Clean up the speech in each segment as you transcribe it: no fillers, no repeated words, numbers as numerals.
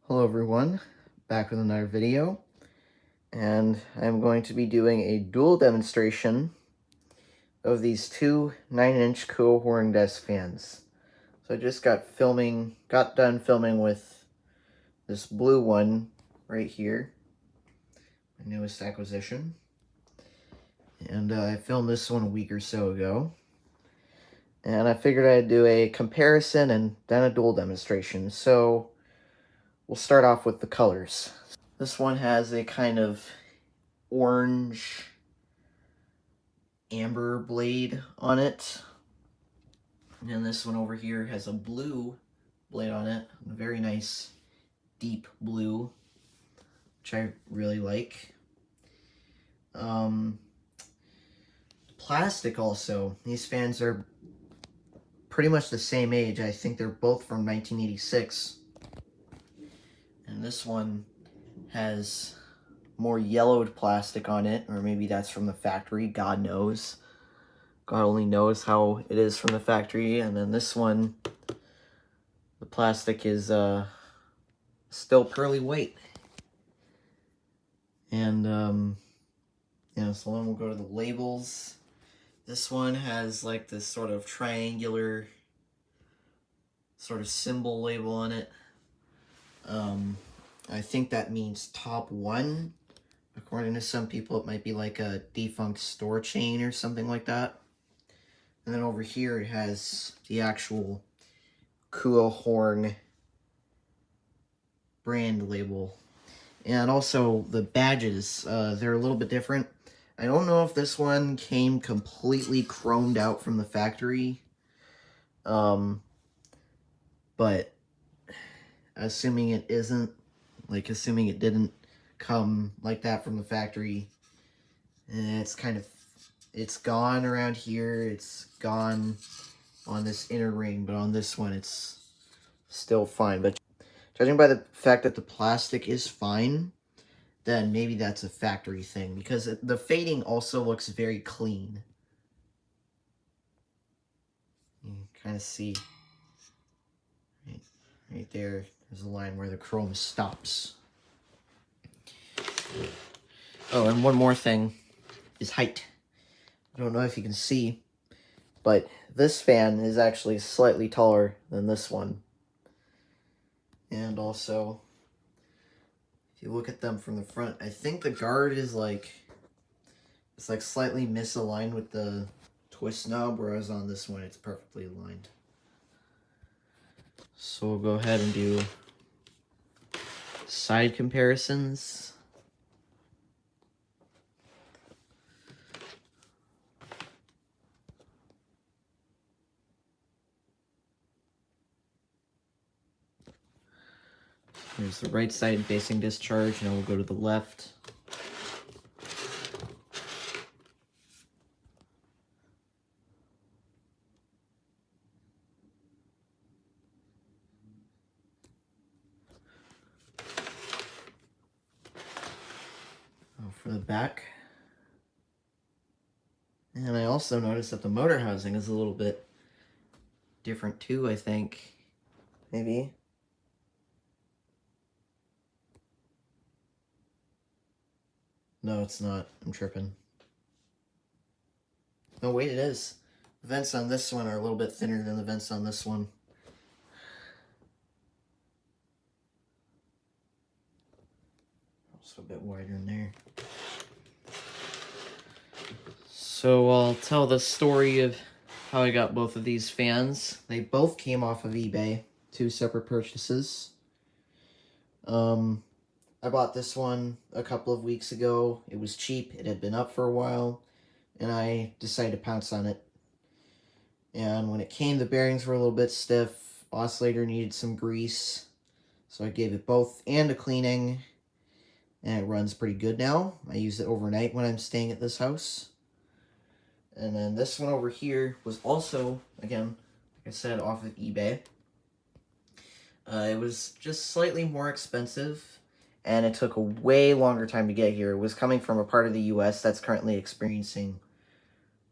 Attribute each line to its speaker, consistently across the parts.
Speaker 1: Hello everyone, back with another video, and I'm going to be doing a dual demonstration of these two 9-inch horng desk fans. So I just got done filming with this blue one right here, my newest acquisition, and I filmed this one a week or so ago. And I figured I'd do a comparison and then a dual demonstration. So we'll start off with the colors. This one has a kind of orange amber blade on it. And this one over here has a blue blade on it. A very nice deep blue, which I really like. Plastic also. These fans are pretty much the same age. I think they're both from 1986. And this one has more yellowed plastic on it, or maybe that's from the factory, God knows. God only knows how it is from the factory. And then this one, the plastic is still pearly white. And yeah, so then we'll go to the labels. This one has like this sort of triangular sort of symbol label on it. I think that means top one. According to some people, it might be like a defunct store chain or something like that. And then over here, it has the actual horng brand label. And also the badges, they're a little bit different. I don't know if this one came completely chromed out from the factory. But assuming it isn't, like assuming it didn't come like that from the factory, it's gone around here, it's gone on this inner ring, but on this one it's still fine. But judging by the fact that the plastic is fine, then maybe that's a factory thing, because the fading also looks very clean. You can kind of see right there, there's a line where the chrome stops. Oh, and one more thing is height. I don't know if you can see, but this fan is actually slightly taller than this one. And also, if you look at them from the front, I think the guard is like, it's like slightly misaligned with the twist knob, whereas on this one it's perfectly aligned. So we'll go ahead and do side comparisons. There's the right side facing discharge, and we'll go to the left. For the back. And I also noticed that the motor housing is a little bit different too, I think. Maybe. No, it's not. I'm tripping. No, wait, it is. The vents on this one are a little bit thinner than the vents on this one. Also a bit wider in there. So I'll tell the story of how I got both of these fans. They both came off of eBay, two separate purchases. I bought this one a couple of weeks ago. It was cheap, it had been up for a while, and I decided to pounce on it. And when it came, the bearings were a little bit stiff, oscillator needed some grease, so I gave it both and a cleaning, and it runs pretty good now. I use it overnight when I'm staying at this house. And then this one over here was also, again, like I said, off of eBay. It was just slightly more expensive, and it took a way longer time to get here. It was coming from a part of the US that's currently experiencing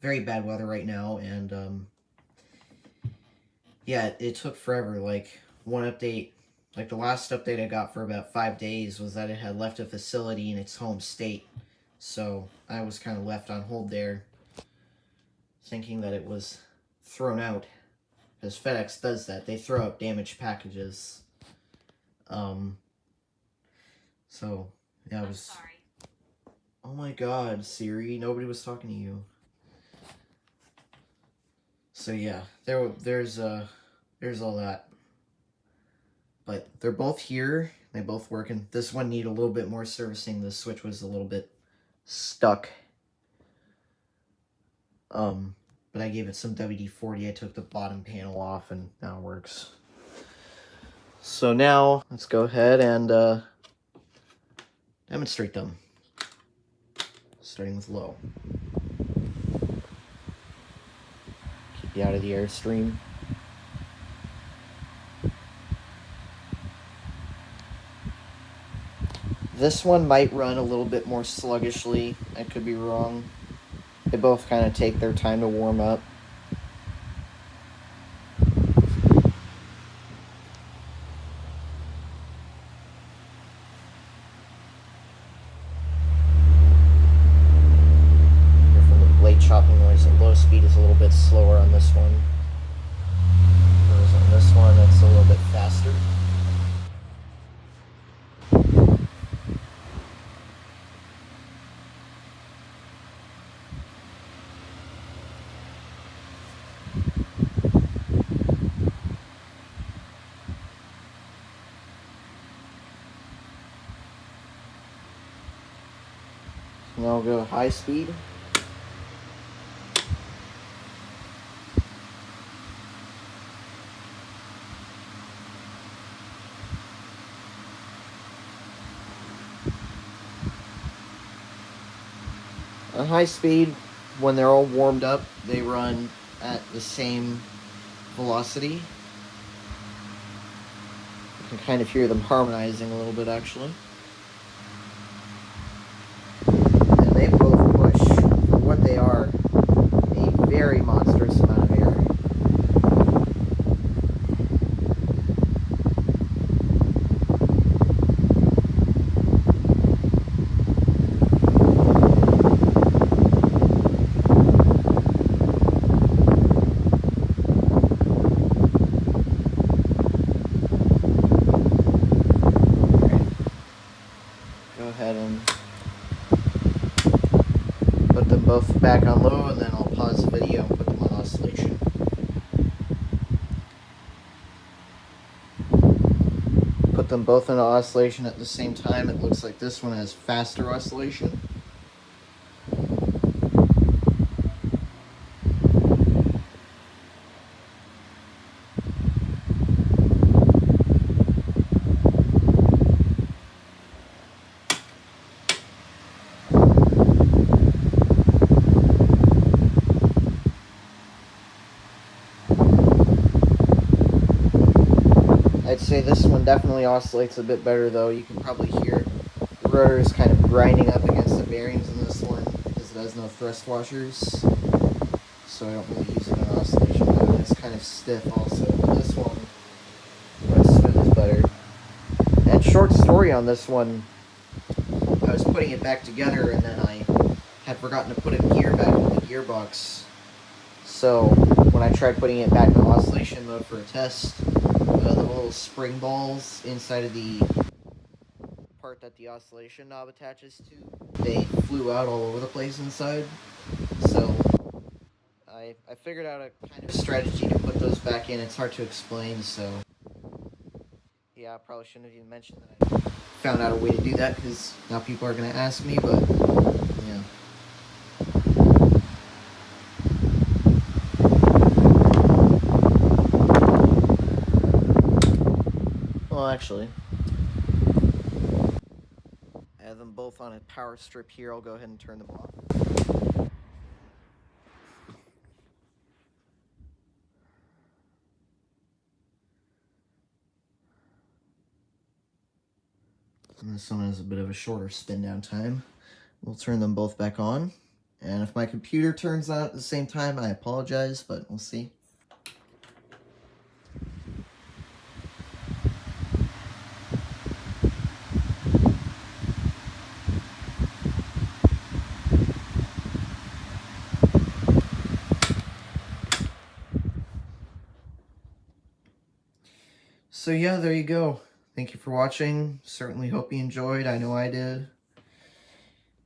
Speaker 1: very bad weather right now, and yeah, it took forever. Like, one update Like, the last update I got for about 5 days was that it had left a facility in its home state. So I was kind of left on hold there, thinking that it was thrown out. Because FedEx does that. They throw out damaged packages. So, yeah, it was...
Speaker 2: Sorry.
Speaker 1: Oh my god, Siri, nobody was talking to you. So yeah, there's all that. But they're both here, they both work, and this one needed a little bit more servicing. The switch was a little bit stuck. But I gave it some WD-40. I took the bottom panel off and now it works. So now, let's go ahead and demonstrate them. Starting with low. Keep you out of the airstream. This one might run a little bit more sluggishly. I could be wrong. They both kind of take their time to warm up. Hear from the blade chopping noise at low speed is a little bit slower on this one. Whereas on this one, it's a little bit faster. Now I'll go high speed. On high speed, when they're all warmed up, they run at the same velocity. You can kind of hear them harmonizing a little bit, actually. And they both push, for what they are, a very monstrous amount of air. Go ahead and put them both back on low, and then I'll pause the video and put them on oscillation. Put them both into oscillation at the same time. It looks like this one has faster oscillation. I'd say this one definitely oscillates a bit better, though. You can probably hear the rotors kind of grinding up against the bearings in this one because it has no thrust washers. So I don't really use it in oscillation mode. It's kind of stiff also, but this one, smooth is better. And short story on this one, I was putting it back together and then I had forgotten to put a gear back in the gearbox. So when I tried putting it back in oscillation mode for a test, the little spring balls inside of the part that the oscillation knob attaches to, they flew out all over the place inside. So I figured out a kind of strategy to put those back in. It's hard to explain, so yeah, I probably shouldn't have even mentioned that I found out a way to do that, because now people are going to ask me, but yeah. Well, actually, I have them both on a power strip here. I'll go ahead and turn them off. And this one has a bit of a shorter spin down time. We'll turn them both back on. And if my computer turns on at the same time, I apologize, but we'll see. So yeah, there you go. Thank you for watching. Certainly hope you enjoyed. I know I did.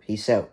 Speaker 1: Peace out.